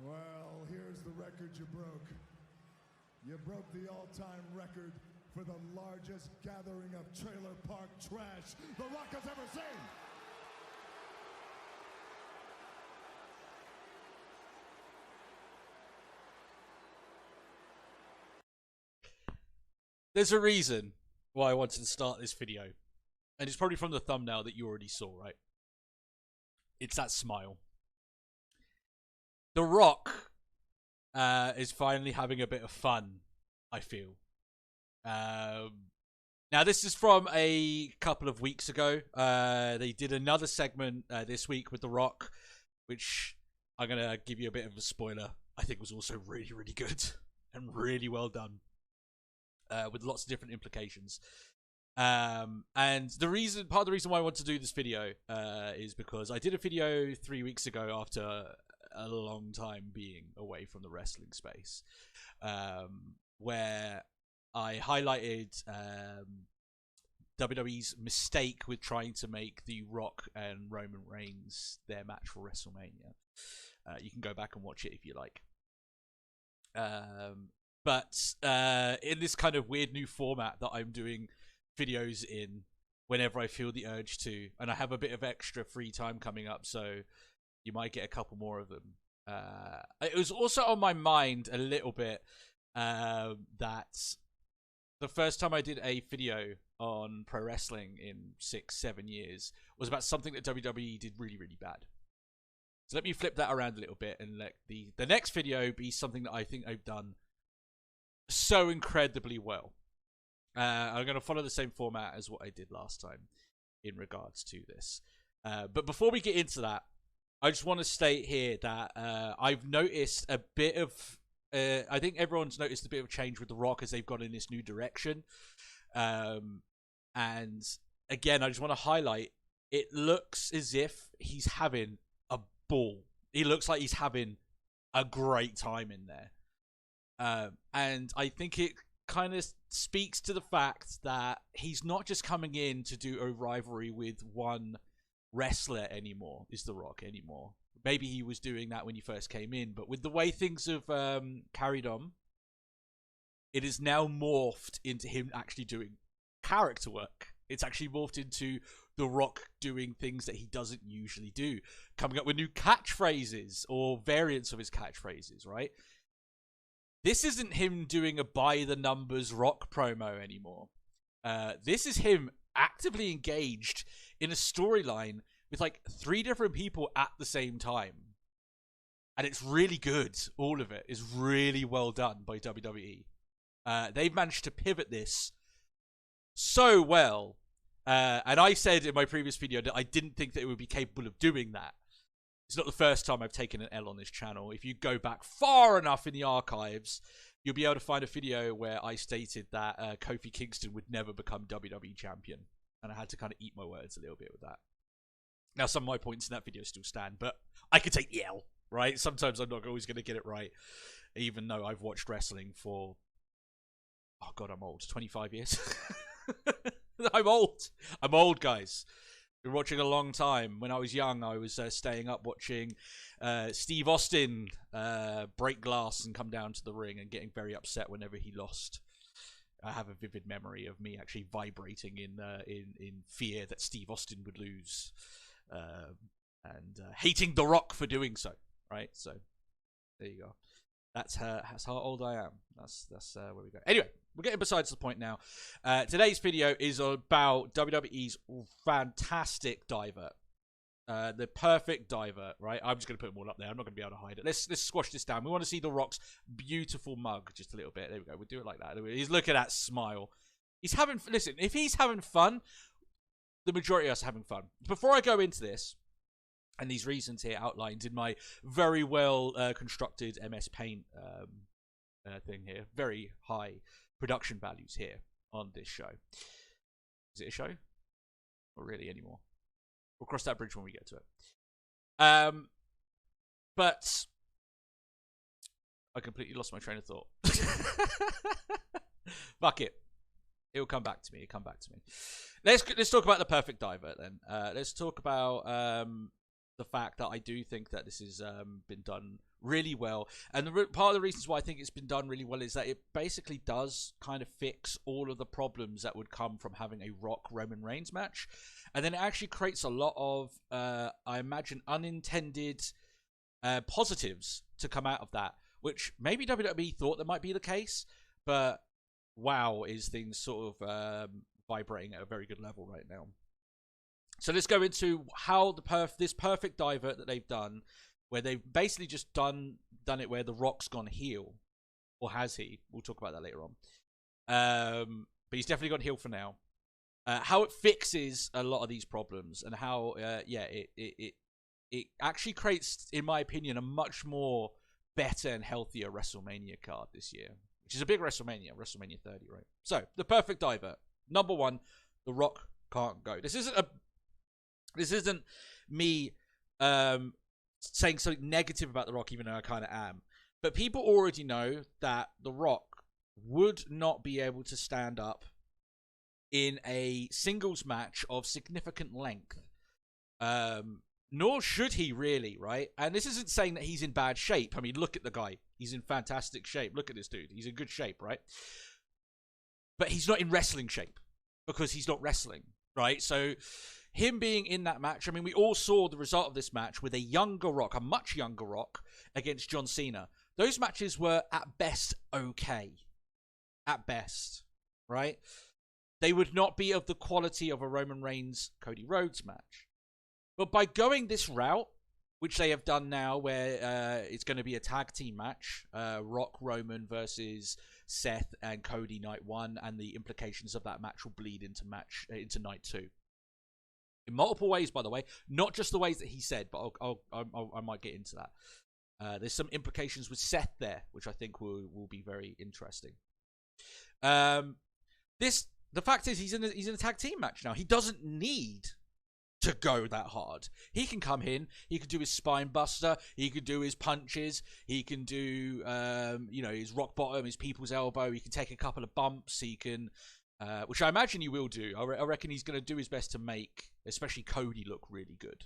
Well, here's the record you broke. You broke the all-time record for the largest gathering of trailer park trash The Rock has ever seen. There's a reason why I wanted to start this video. And it's probably from the thumbnail that you already saw, right? It's that smile. The Rock is finally having a bit of fun, I feel. Now, this is from a couple of weeks ago. They did another segment this week with The Rock, which I'm going to give you a bit of a spoiler. I think was also really, really good and really well done. With lots of different implications. And part of the reason why I want to do this video is because I did a video 3 weeks ago after a long time being away from the wrestling space, where I highlighted WWE's mistake with trying to make The Rock and Roman Reigns their match for WrestleMania. You can go back and watch it if you like. But in this kind of weird new format that I'm doing videos in whenever I feel the urge to, and I have a bit of extra free time coming up, so you might get a couple more of them. It was also on my mind a little bit that the first time I did a video on pro wrestling in 6-7 years was about something that WWE did really, really bad. So let me flip that around a little bit and let the next video be something that I think I've done so incredibly well. I'm going to follow the same format as what I did last time in regards to this. But before we get into that, I just want to state here that I've noticed a bit of... I think everyone's noticed a bit of change with The Rock as they've gone in this new direction. And again, I just want to highlight, it looks as if he's having a ball. He looks like he's having a great time in there. And I think it kind of speaks to the fact that he's not just coming in to do a rivalry with one wrestler anymore, is The Rock anymore. Maybe he was doing that when he first came in, but with the way things have carried on, it is now morphed into him actually doing character work. It's actually morphed into The Rock doing things that he doesn't usually do, coming up with new catchphrases or variants of his catchphrases, right? This isn't him doing a by-the-numbers Rock promo anymore. This is him actively engaged in a storyline with like 3 different people at the same time. And it's really good. All of it is really well done by WWE. They've managed to pivot this so well. And I said in my previous video that I didn't think that it would be capable of doing that. It's not the first time I've taken an L on this channel. If you go back far enough in the archives, you'll be able to find a video where I stated that Kofi Kingston would never become WWE champion. And I had to kind of eat my words a little bit with that. Now, some of my points in that video still stand, but I could take the L, right? Sometimes I'm not always going to get it right, even though I've watched wrestling for, oh God, I'm old, 25 years. I'm old. I'm old, guys. Been watching a long time. When I was young, I was staying up watching Steve Austin break glass and come down to the ring and getting very upset whenever he lost. I have a vivid memory of me actually vibrating in fear that Steve Austin would lose, and hating The Rock for doing so. Right, so there you go. That's how old I am. That's where we go. Anyway, we're getting besides the point now. Today's video is about WWE's fantastic divert. The perfect divert, right? I'm just going to put them all up there. I'm not going to be able to hide it. Let's squash this down. We want to see The Rock's beautiful mug just a little bit. There we go. We'll do it like that. He's looking at that smile. He's having... Listen, if he's having fun, the majority of us are having fun. Before I go into this, and these reasons here outlined in my very well constructed MS Paint thing here. Very high production values here on this show. Is it a show? Not really anymore. We'll cross that bridge when we get to it. But I completely lost my train of thought. Fuck it. It'll come back to me. It'll come back to me. Let's talk about the perfect divert then. Let's talk about the fact that I do think that this has been done really well. And part of the reasons why I think it's been done really well is that it basically does kind of fix all of the problems that would come from having a Rock Roman Reigns match. And then it actually creates a lot of, I imagine, unintended positives to come out of that, which maybe WWE thought that might be the case, but wow, is things sort of vibrating at a very good level right now. So let's go into how this perfect divert that they've done, where they've basically just done it where The Rock's gone heel, or has he? We'll talk about that later on. But he's definitely gone heel for now. How it fixes a lot of these problems, and how it actually creates, in my opinion, a much more better and healthier WrestleMania card this year, which is a big WrestleMania 30, right? So the perfect divert, number one, The Rock can't go. This isn't me saying something negative about The Rock, even though I kind of am. But people already know that The Rock would not be able to stand up in a singles match of significant length. Nor should he really, right? And this isn't saying that he's in bad shape. I mean, look at the guy. He's in fantastic shape. Look at this dude. He's in good shape, right? But he's not in wrestling shape because he's not wrestling, right? So him being in that match, I mean, we all saw the result of this match with a younger Rock, a much younger Rock, against John Cena. Those matches were, at best, okay. At best, right? They would not be of the quality of a Roman Reigns-Cody Rhodes match. But by going this route, which they have done now, where it's going to be a tag team match, Rock, Roman versus Seth and Cody night one, and the implications of that match will bleed into night two. In multiple ways, by the way, not just the ways that he said, but I might get into that. There's some implications with Seth there, which I think will be very interesting. The fact is, he's in a tag team match now. He doesn't need to go that hard. He can come in, he can do his spine buster, he can do his punches, he can do his rock bottom, his people's elbow, he can take a couple of bumps, he can which I imagine he will do. I reckon he's going to do his best to make especially Cody look really good,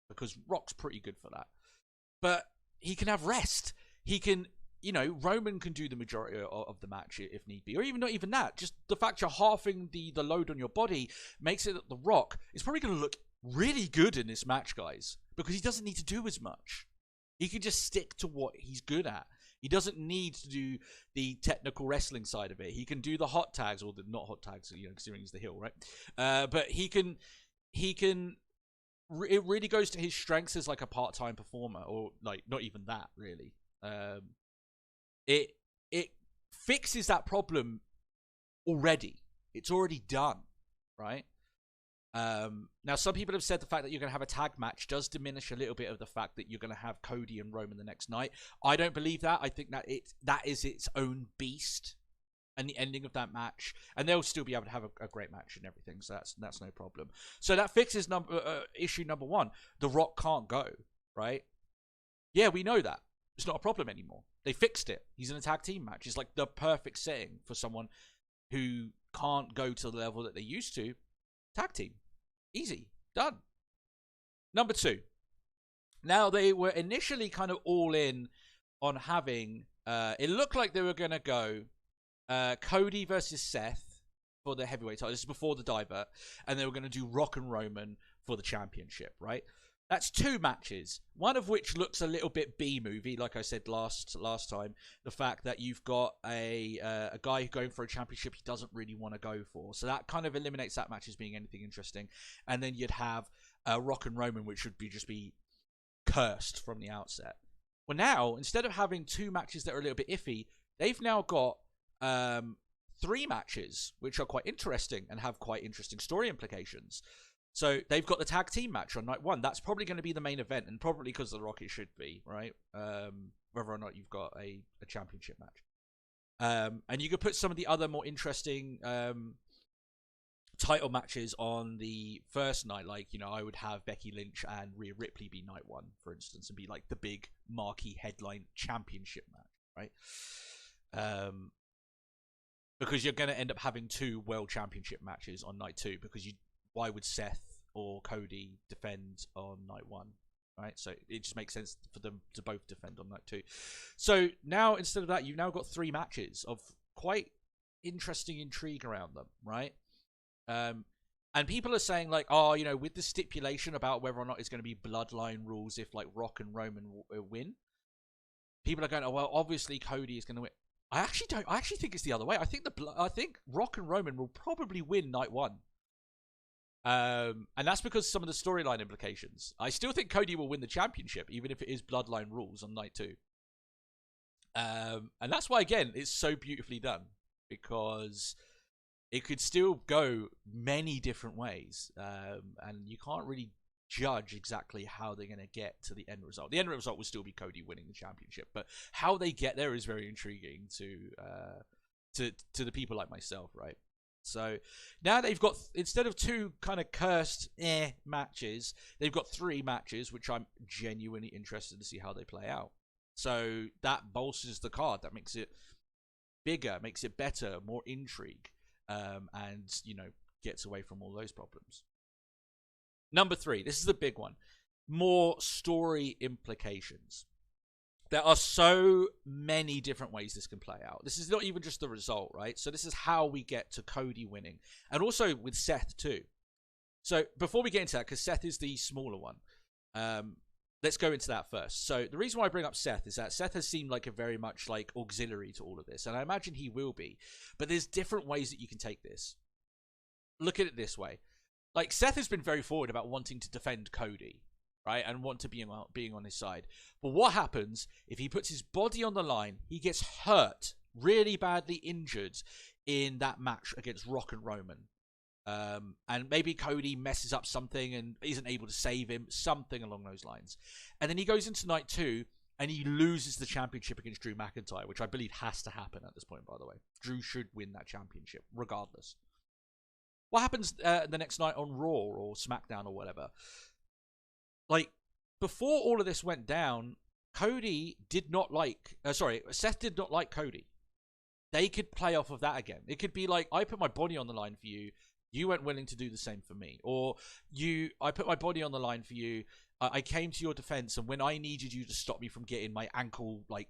because Rock's pretty good for that. But he can have rest. He can, Roman can do the majority of the match if need be. Or even not even that. Just the fact you're halving the load on your body makes it that The Rock is probably going to look really good in this match, guys. Because he doesn't need to do as much. He can just stick to what he's good at. He doesn't need to do the technical wrestling side of it. He can do the hot tags, or the not hot tags, considering he's the heel, right? But he can... It really goes to his strengths as like a part-time performer. Or like, not even that, really. It fixes that problem already. It's already done, right? Now, some people have said the fact that you're going to have a tag match does diminish a little bit of the fact that you're going to have Cody and Roman the next night. I don't believe that. I think that that is its own beast, and the ending of that match, and they'll still be able to have a great match and everything. So that's no problem. So that fixes issue number one. The Rock can't go, right? Yeah, we know that. It's not a problem anymore. They fixed it. He's in a tag team match. It's like the perfect setting for someone who can't go to the level that they used to. Tag team. Easy. Done. Number two. Now, they were initially kind of all in on having... it looked like they were going to go Cody versus Seth for the heavyweight title. This is before the divert. And they were going to do Rock and Roman for the championship, right? That's two matches, one of which looks a little bit B-movie, like I said last time. The fact that you've got a guy going for a championship he doesn't really want to go for. So that kind of eliminates that match as being anything interesting. And then you'd have Rock and Roman, which would just be cursed from the outset. Well, now, instead of having two matches that are a little bit iffy, they've now got three matches, which are quite interesting and have quite interesting story implications. So they've got the tag team match on night one. That's probably going to be the main event, and probably because of the Rock it should be, right? Whether or not you've got a championship match. And you could put some of the other more interesting title matches on the first night. Like, I would have Becky Lynch and Rhea Ripley be night one, for instance, and be like the big marquee headline championship match, right? Because you're going to end up having two world championship matches on night two, because why would Seth or Cody defend on night 1. Right, so it just makes sense for them to both defend on night 2. So now, instead of that, you've now got 3 matches of quite interesting intrigue around them, right? And people are saying, like, oh, you know, with the stipulation about whether or not it's going to be bloodline rules if, like, Rock and Roman win, people are going, oh, well, obviously Cody is going to win. I actually don't. I actually think it's the other way. I think Rock and Roman will probably win night 1. And that's because some of the storyline implications. I still think Cody will win the championship, even if it is bloodline rules on night 2. And that's why, again, it's so beautifully done, because it could still go many different ways, and you can't really judge exactly how they're going to get to the end result. The end result will still be Cody winning the championship, but how they get there is very intriguing to the people like myself, right? So now they've got, instead of 2 kind of cursed matches, they've got 3 matches, which I'm genuinely interested to see how they play out. So that bolsters the card. That makes it bigger, makes it better, more intrigue, and, you know, gets away from all those problems. Number 3, this is a big one. More story implications. There are so many different ways this can play out. This is not even just the result, right? So this is how we get to Cody winning. And also with Seth too. So before we get into that, because Seth is the smaller one, let's go into that first. So the reason why I bring up Seth is that Seth has seemed like a very much like auxiliary to all of this. And I imagine he will be. But there's different ways that you can take this. Look at it this way. Like, Seth has been very forward about wanting to defend Cody, right? And want to be being on his side. But what happens if he puts his body on the line, he gets hurt, really badly injured in that match against Rock and Roman. And maybe Cody messes up something and isn't able to save him, something along those lines. And then he goes into night 2 and he loses the championship against Drew McIntyre, which I believe has to happen at this point, by the way. Drew should win that championship, regardless. What happens the next night on Raw or SmackDown or whatever? Like, before all of this went down, Seth did not like Cody. They could play off of that again. It could be like, I put my body on the line for you. You weren't willing to do the same for me. Or I put my body on the line for you. I came to your defense, and when I needed you to stop me from getting my ankle, like,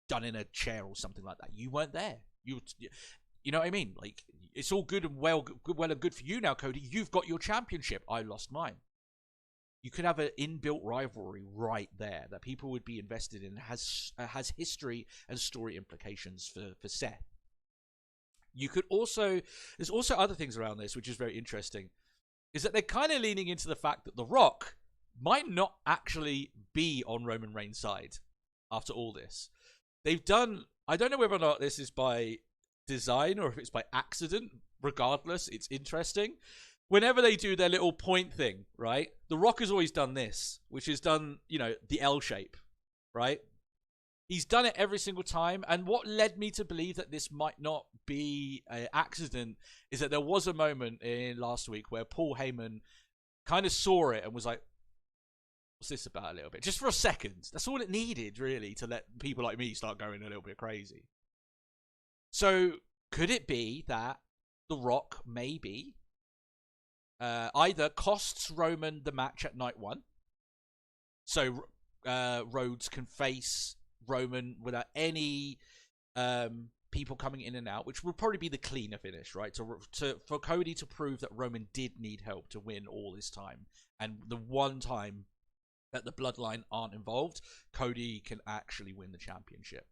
done in a chair or something like that, you weren't there. You know what I mean? Like, it's all good and well and good for you now, Cody. You've got your championship. I lost mine. You could have an inbuilt rivalry right there that people would be invested in. Has history and story implications for Seth. You could also, there's also other things around this, which is very interesting, is that they're kind of leaning into the fact that The Rock might not actually be on Roman Reigns' side after all this. They've done, I don't know whether or not this is by design or if it's by accident. Regardless, it's interesting. Whenever they do their little point thing, right? The Rock has always done this, which is done, you know, the L shape, right? He's done it every single time. And what led me to believe that this might not be an accident is that there was a moment in last week where Paul Heyman kind of saw it and was like, what's this about a little bit? Just for a second. That's all it needed, really, to let people like me start going a little bit crazy. So could it be that The Rock maybe either costs Roman the match at night 1, so Rhodes can face Roman without any people coming in and out, which will probably be the cleaner finish, right? For Cody to prove that Roman did need help to win all this time, and the one time that the Bloodline aren't involved, Cody can actually win the championship.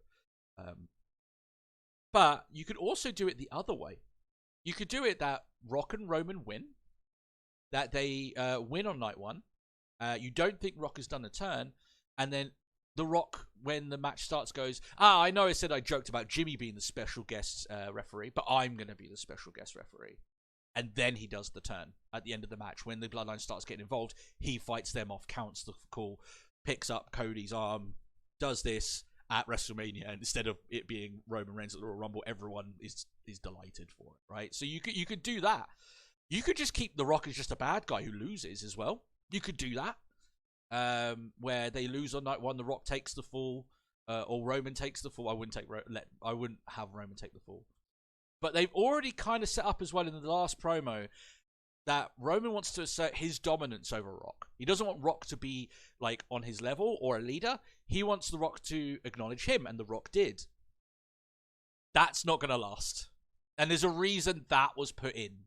But you could also do it the other way. You could do it that Rock and Roman win, that they win on night 1. You don't think Rock has done a turn, and then The Rock, when the match starts, goes, I know I said I joked about Jimmy being the special guest referee, but I'm going to be the special guest referee. And then he does the turn at the end of the match. When the Bloodline starts getting involved, he fights them off, counts the call, picks up Cody's arm, does this at WrestleMania, and instead of it being Roman Reigns at the Royal Rumble, everyone is delighted for it, right? So you could do that. You could just keep The Rock as just a bad guy who loses as well. You could do that. Where they lose on night 1, The Rock takes the fall, or Roman takes the fall. I wouldn't have Roman take the fall. But they've already kind of set up as well in the last promo that Roman wants to assert his dominance over Rock. He doesn't want Rock to be like on his level or a leader. He wants The Rock to acknowledge him, and The Rock did. That's not going to last. And there's a reason that was put in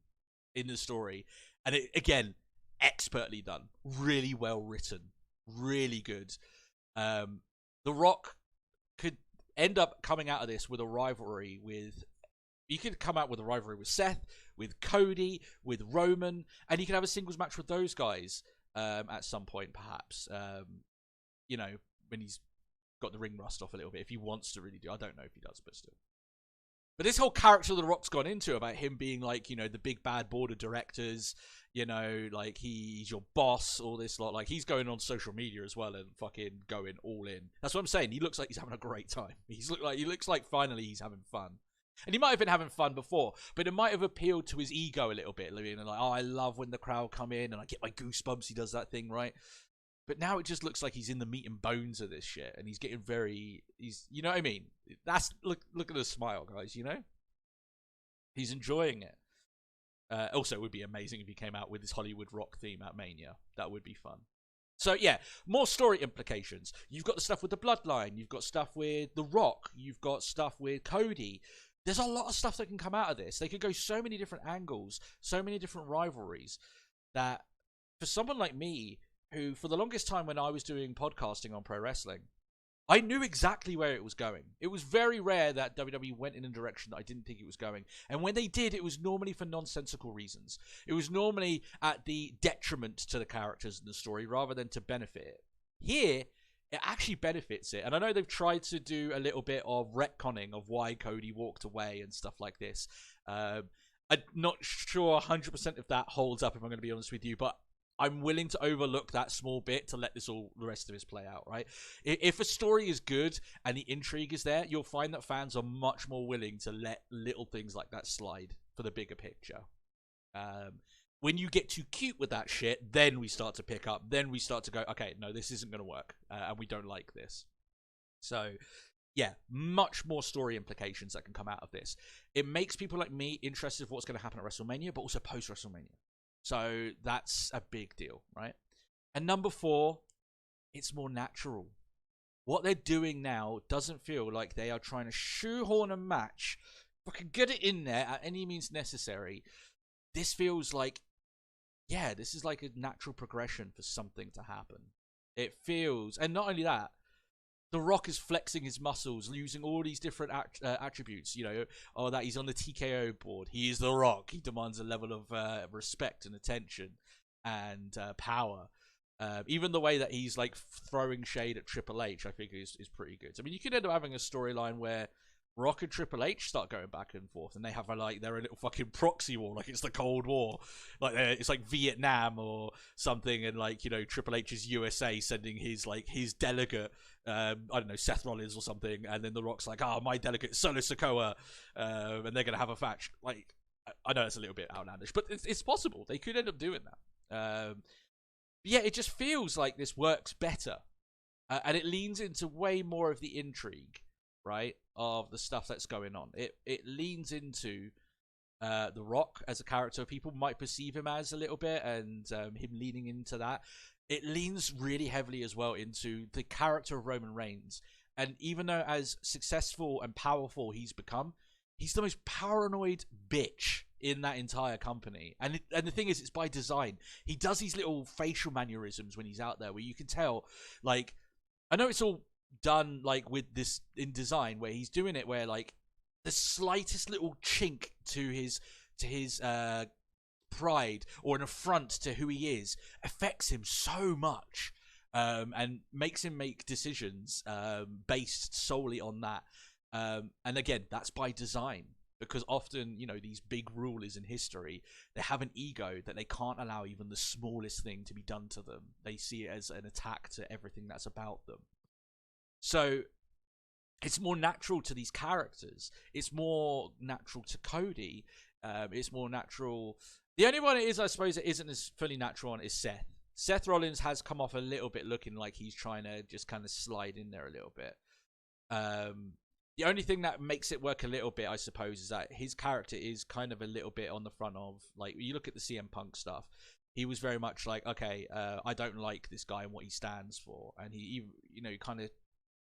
the story. And it, again, expertly done. Really well written. Really good. The Rock could end up coming out of this with a rivalry with... You could come out with a rivalry with Seth, with Cody, with Roman, and you could have a singles match with those guys at some point, perhaps. You know, when he's got the ring rust off a little bit, if he wants to really do. I don't know if he does, but still. But this whole character that The Rock's gone into about him being like, you know, the big bad board of directors, you know, like he's your boss, all this lot. Like he's going on social media as well and fucking going all in. That's what I'm saying. He looks like he having a great time. He looks like finally he's having fun. And he might have been having fun before, but it might have appealed to his ego a little bit. Like, oh, I love when the crowd come in and I get my goosebumps. He does that thing, right? But now it just looks like he's in the meat and bones of this shit, and he's getting you know what I mean? Look at the smile, guys. You know, he's enjoying it. Also, it would be amazing if he came out with his Hollywood Rock theme at Mania. That would be fun. So yeah, more story implications. You've got the stuff with the Bloodline. You've got stuff with The Rock. You've got stuff with Cody. There's a lot of stuff that can come out of this. They could go so many different angles, so many different rivalries, that for someone like me, who for the longest time when I was doing podcasting on pro wrestling, I knew exactly where it was going. It was very rare that WWE went in a direction that I didn't think it was going. And when they did, it was normally for nonsensical reasons. It was normally at the detriment to the characters in the story rather than to benefit it. Here, it actually benefits it. And I know they've tried to do a little bit of retconning of why Cody walked away and stuff like this. I'm not sure 100% if that holds up, if I'm going to be honest with you, but I'm willing to overlook that small bit to let the rest of this play out, right? If a story is good and the intrigue is there, you'll find that fans are much more willing to let little things like that slide for the bigger picture. When you get too cute with that shit, then we start to pick up. Then we start to go, okay, no, this isn't going to work, and we don't like this. So, yeah, much more story implications that can come out of this. It makes people like me interested in what's going to happen at WrestleMania, but also post-WrestleMania. So that's a big deal, right? And number 4, it's more natural. What they're doing now doesn't feel like they are trying to shoehorn a match, fucking get it in there at any means necessary. This feels like, yeah, this is like a natural progression for something to happen. It feels, and not only that, The Rock is flexing his muscles, using all these different attributes. You know, oh, that he's on the TKO board. He is The Rock. He demands a level of respect and attention and power. Even the way that he's like throwing shade at Triple H, I think is pretty good. I mean, you could end up having a storyline where Rock and Triple H start going back and forth, and they have their little fucking proxy war, like it's the Cold War, like it's like Vietnam or something, and like, you know, Triple H's USA sending his delegate, I don't know, Seth Rollins or something, and then The Rock's like, my delegate Solo Sikoa, and they're gonna have a match. Like, I know it's a little bit outlandish, but it's possible they could end up doing that. Yeah, it just feels like this works better, and it leans into way more of the intrigue, right, of the stuff that's going on. It leans into The Rock as a character people might perceive him as a little bit, and him leaning into that. It leans really heavily as well into the character of Roman Reigns. And even though as successful and powerful he's become, he's the most paranoid bitch in that entire company. And the thing is, it's by design. He does these little facial mannerisms when he's out there where you can tell, like, I know it's all done like with this in design, where he's doing it where like the slightest little chink to his pride or an affront to who he is affects him so much, and makes him make decisions based solely on that. And again, that's by design, because often, you know, these big rulers in history, they have an ego that they can't allow even the smallest thing to be done to them. They see it as an attack to everything that's about them. So it's more natural to these characters. It's more natural to Cody. It's more natural. The only one it is, I suppose, that isn't as fully natural on is Seth. Seth Rollins has come off a little bit looking like he's trying to just kind of slide in there a little bit. The only thing that makes it work a little bit, I suppose, is that his character is kind of a little bit on the front of, like, you look at the CM Punk stuff, he was very much like, okay, I don't like this guy and what he stands for, and he you know, kind of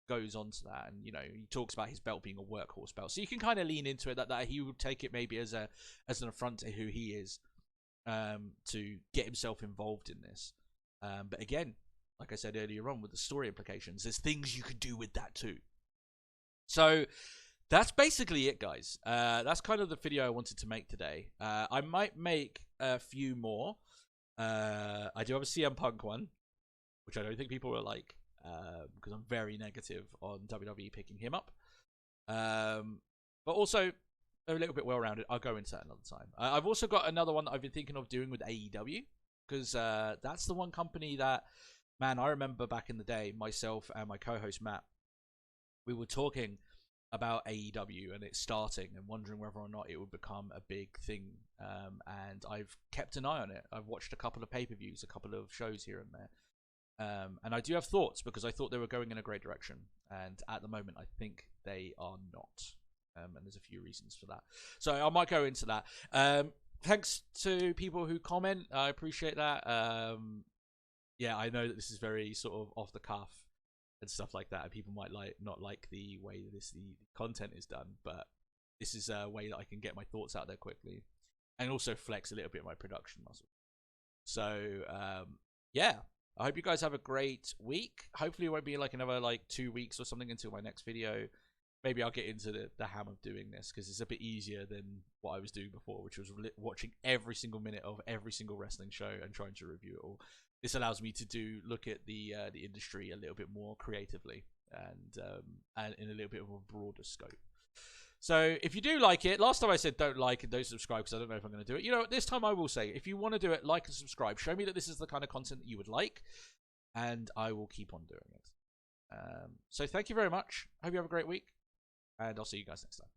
goes on to that, and you know, he talks about his belt being a workhorse belt, so you can kind of lean into it that he would take it maybe as an affront to who he is, to get himself involved in this. But again, like I said earlier on, with the story implications, there's things you could do with that too. So that's basically it, guys. That's kind of the video I wanted to make today. I might make a few more. I do have a CM Punk one, which I don't think people will like, because I'm very negative on WWE picking him up. But also a little bit well-rounded. I'll go into that another time. I've also got another one that I've been thinking of doing with AEW, because that's the one company that, man, I remember back in the day, myself and my co-host Matt, we were talking about AEW and it starting and wondering whether or not it would become a big thing. And I've kept an eye on it. I've watched a couple of pay-per-views, a couple of shows here and there. And I do have thoughts, because I thought they were going in a great direction. And at the moment, I think they are not. And there's a few reasons for that. So I might go into that. Thanks to people who comment. I appreciate that. Yeah, I know that this is very sort of off the cuff and stuff like that, and people might not like the way the content is done, but this is a way that I can get my thoughts out there quickly and also flex a little bit of my production muscle. So yeah, I hope you guys have a great week. Hopefully it won't be like another 2 weeks or something until my next video. Maybe I'll get into the ham of doing this, because it's a bit easier than what I was doing before, which was watching every single minute of every single wrestling show and trying to review it all. This allows me to look at the industry a little bit more creatively and in a little bit of a broader scope. So if you do like it, last time I said don't like and don't subscribe, because I don't know if I'm going to do it. You know, this time I will say, if you want to do it, like and subscribe. Show me that this is the kind of content that you would like, and I will keep on doing it. So thank you very much. Hope you have a great week, and I'll see you guys next time.